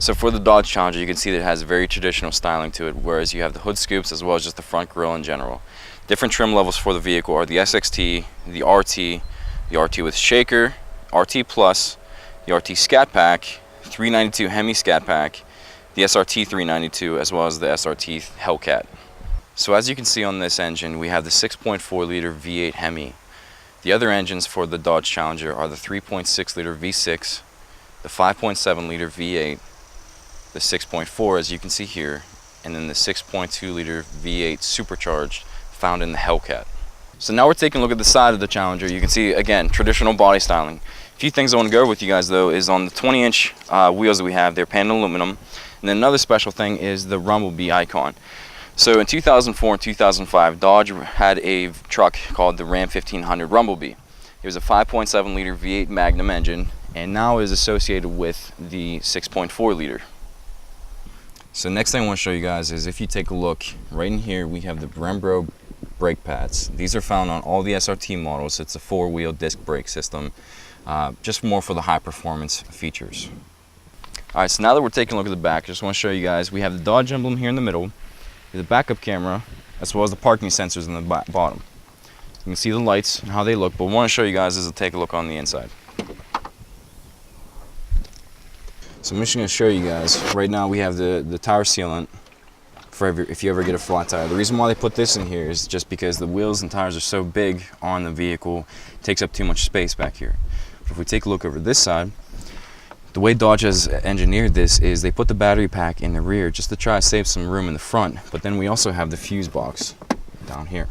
So for the Dodge Challenger, you can see that it has very traditional styling to it, whereas you have the hood scoops as well as just the front grille in general. Different trim levels for the vehicle are the SXT, the RT with shaker, RT Plus, the RT Scat Pack, 392 Hemi Scat Pack, the SRT 392, as well as the SRT Hellcat. So as you can see on this engine, we have the 6.4 liter V8 Hemi. The other engines for the Dodge Challenger are the 3.6 liter V6, the 5.7 liter V8, the 6.4 as you can see here, and then the 6.2 liter V8 supercharged found in the Hellcat. So now we're taking a look at the side of the Challenger. You can see, again, traditional body styling. A few things I want to go over with you guys though is on the 20-inch wheels that we have, they're painted aluminum. And then another special thing is the Rumblebee icon. So in 2004 and 2005, Dodge had a truck called the Ram 1500 Rumblebee. It was a 5.7 liter V8 Magnum engine, and now is associated with the 6.4 liter. So next thing I want to show you guys is, if you take a look right in here, we have the Brembo brake pads. These are found on all the SRT models. It's a 4-wheel disc brake system, just more for the high performance features. Alright, so now that we're taking a look at the back, I just want to show you guys, we have the Dodge emblem here in the middle, the backup camera, as well as the parking sensors in the bottom. You can see the lights and how they look, but what I want to show you guys is to take a look on the inside. So I'm just going to show you guys, right now we have the tire sealant for if you ever get a flat tire. The reason why they put this in here is just because the wheels and tires are so big on the vehicle, it takes up too much space back here. But if we take a look over this side, the way Dodge has engineered this is they put the battery pack in the rear just to try to save some room in the front, but then we also have the fuse box down here.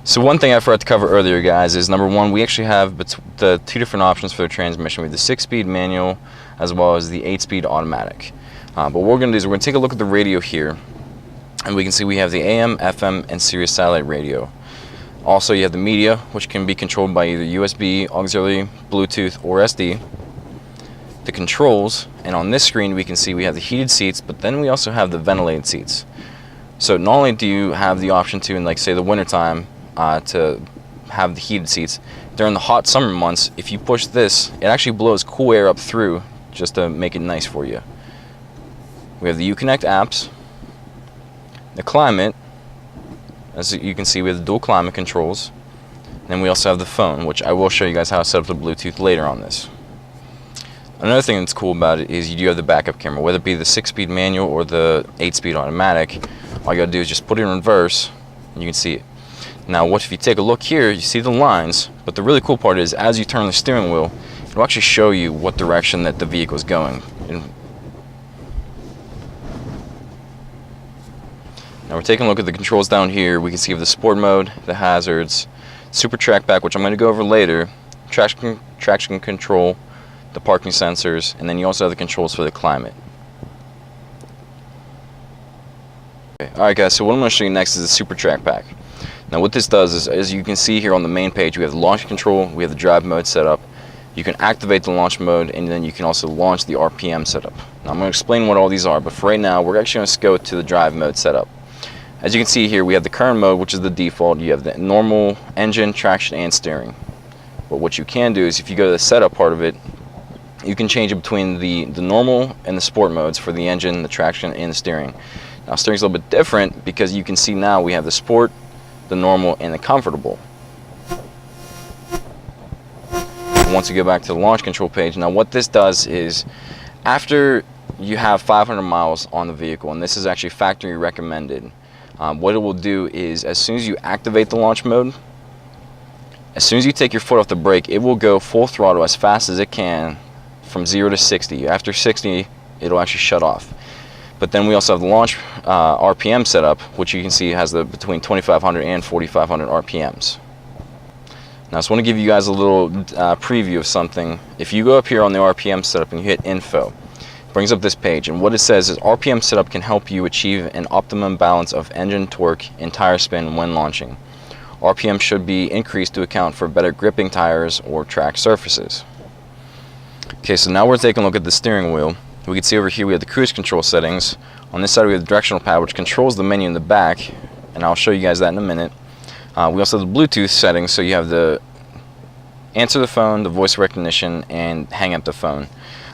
So one thing I forgot to cover earlier, guys, is number one, we actually have the two different options for the transmission. We have the 6-speed manual as well as the 8-speed automatic. But what we're going to do is we're going to take a look at the radio here, and we can see we have the AM, FM, and Sirius satellite radio. Also, you have the media, which can be controlled by either USB, auxiliary, Bluetooth, or SD. The controls, and on this screen we can see we have the heated seats, but then we also have the ventilated seats. So not only do you have the option to, in like say the winter time, to have the heated seats, during the hot summer months, if you push this, it actually blows cool air up through just to make it nice for you. We have the Uconnect apps, the climate, as you can see we have the dual climate controls, and then we also have the phone, which I will show you guys how to set up the Bluetooth later on this. Another thing that's cool about it is you do have the backup camera, whether it be the 6-speed manual or the 8-speed automatic. All you gotta do is just put it in reverse and you can see it. Now what if you take a look here, you see the lines, but the really cool part is as you turn the steering wheel, it'll actually show you what direction that the vehicle is going. Now we're taking a look at the controls down here. We can see the sport mode, the hazards, super track back, which I'm going to go over later, traction control, the parking sensors, and then you also have the controls for the climate. Okay. Alright guys, so what I'm going to show you next is the super track pack. Now what this does is, as you can see here on the main page, we have the launch control, we have the drive mode set up. You can activate the launch mode, and then you can also launch the RPM setup. Now I'm going to explain what all these are, but for right now we're actually going to go to the drive mode setup. As you can see here, we have the current mode, which is the default. You have the normal, engine, traction, and steering. But what you can do is, if you go to the setup part of it, you can change it between the normal and the sport modes for the engine, the traction, and the steering. Now steering's a little bit different because you can see now we have the sport, the normal, and the comfortable. Once you go back to the launch control page, now what this does is, after you have 500 miles on the vehicle, and this is actually factory recommended, what it will do is, as soon as you activate the launch mode, as soon as you take your foot off the brake, it will go full throttle as fast as it can from 0 to 60. After 60, it'll actually shut off. But then we also have the launch RPM setup, which you can see has the between 2,500 and 4,500 RPMs. Now I just want to give you guys a little preview of something. If you go up here on the RPM setup and you hit info, it brings up this page, and what it says is RPM setup can help you achieve an optimum balance of engine torque and tire spin when launching. RPM should be increased to account for better gripping tires or track surfaces. Okay, so now we're taking a look at the steering wheel. We can see over here we have the cruise control settings. On this side we have the directional pad, which controls the menu in the back, and I'll show you guys that in a minute. We also have the Bluetooth settings, so you have the answer the phone, the voice recognition, and hang up the phone.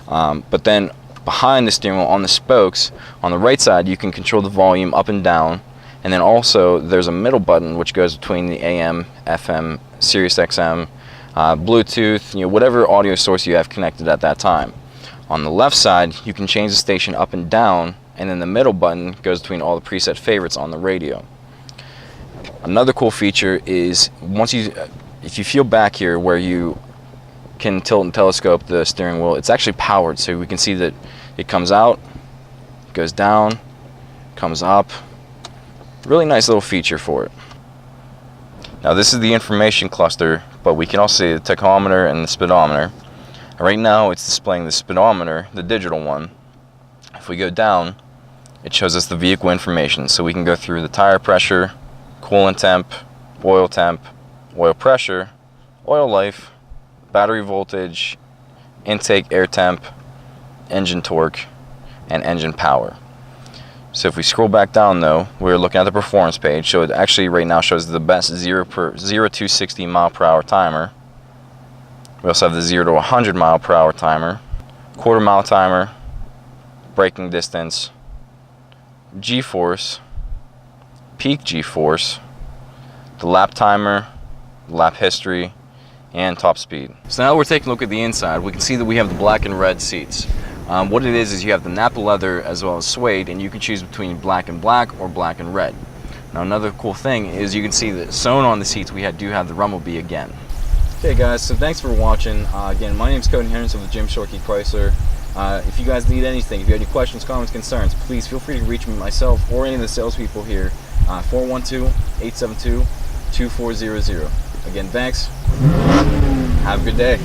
But then behind the steering wheel on the spokes, on the right side, you can control the volume up and down. And then also there's a middle button which goes between the AM, FM, Sirius XM, Bluetooth, whatever audio source you have connected at that time. On the left side, you can change the station up and down, and then the middle button goes between all the preset favorites on the radio. Another cool feature is if you feel back here where you can tilt and telescope the steering wheel, it's actually powered, so we can see that it comes out, goes down, comes up. Really nice little feature for it. Now this is the information cluster, but we can also see the tachometer and the speedometer. Right now it's displaying the speedometer, the digital one. If we go down, it shows us the vehicle information, so we can go through the tire pressure, coolant temp, oil pressure, oil life, battery voltage, intake air temp, engine torque, and engine power. So if we scroll back down though, we're looking at the performance page, so it actually right now shows the best 0 to 60 mile per hour timer. We also have the 0 to 100 mile per hour timer, quarter mile timer, braking distance, G-force, peak G-force, the lap timer, lap history, and top speed. So now we're taking a look at the inside. We can see that we have the black and red seats. What it is you have the Napa leather as well as suede, and you can choose between black and black or black and red. Now another cool thing is you can see that sewn on the seats we do have the Rumblebee again. Okay guys, so thanks for watching. Again, my name is Cody Henderson with Jim Shorkey Chrysler. If you guys need anything, if you have any questions, comments, concerns, please feel free to reach me myself or any of the salespeople here. 412-872-2400. Again, thanks. Have a good day.